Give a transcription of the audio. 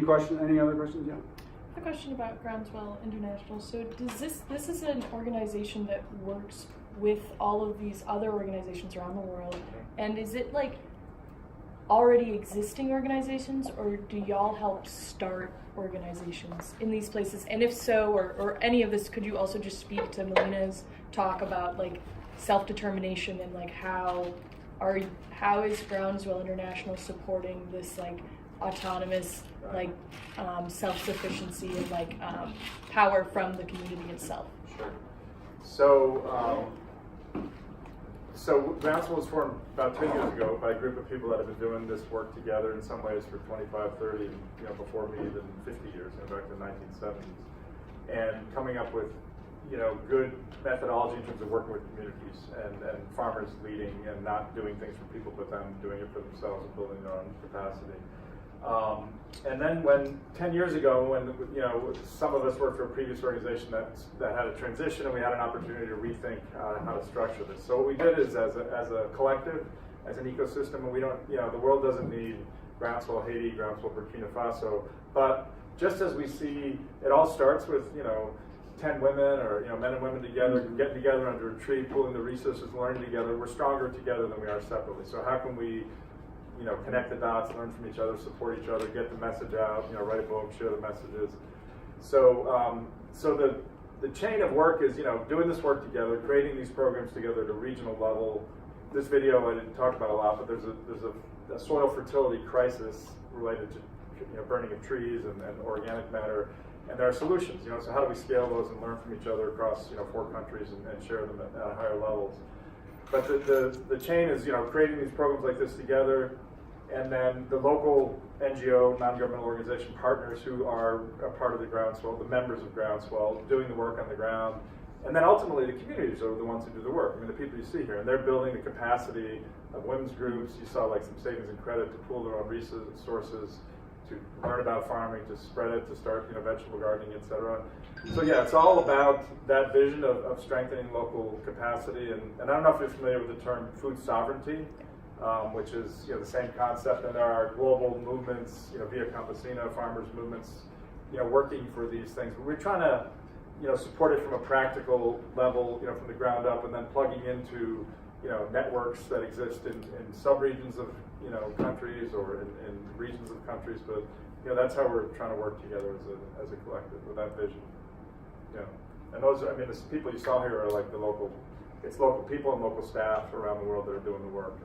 Any other questions? Yeah. I have a question about Groundswell International. So does this is an organization that works with all of these other organizations around the world, and is it like already existing organizations, or do y'all help start organizations in these places? And if so, or any of this, could you also just speak to Melina's talk about like self-determination and like how is Groundswell International supporting this like autonomous like self-sufficiency and like power from the community itself? Sure. So Groundswell was formed about 10 years ago by a group of people that have been doing this work together in some ways for 25, 30, before me, even 50 years, back to the 1970s, and coming up with, good methodology in terms of working with communities and farmers leading and not doing things for people, but them doing it for themselves and building their own capacity. And then when 10 years ago, when some of us worked for a previous organization that had a transition, and we had an opportunity to rethink how to structure this. So what we did is, as a collective, as an ecosystem, and we don't, the world doesn't need Groundswell Haiti, Groundswell Burkina Faso, but just as we see, it all starts with 10 women or men and women together, getting together under a tree, pooling the resources, learning together. We're stronger together than we are separately. So how can we connect the dots, learn from each other, support each other, get the message out, write a book, share the messages. So the chain of work is, doing this work together, creating these programs together at a regional level. This video I didn't talk about a lot, but there's a soil fertility crisis related to burning of trees and organic matter, and there are solutions. So how do we scale those and learn from each other across 4 countries and share them at higher levels? But the chain is creating these programs like this together, and then the local NGO, non-governmental organization partners who are a part of the Groundswell, the members of Groundswell, doing the work on the ground. And then ultimately the communities are the ones who do the work. The people you see here, and they're building the capacity of women's groups. You saw like some savings and credit to pool their own resources, to learn about farming, to spread it, to start vegetable gardening, etc. So yeah, it's all about that vision of strengthening local capacity. And I don't know if you're familiar with the term food sovereignty, which is the same concept. And there are global movements, via Campesina, farmers movements, working for these things. But we're trying to support it from a practical level, from the ground up, and then plugging into networks that exist in sub-regions of countries or in regions of countries. But that's how we're trying to work together as a collective with that vision. And those, the people you saw here are like local people and local staff around the world that are doing the work.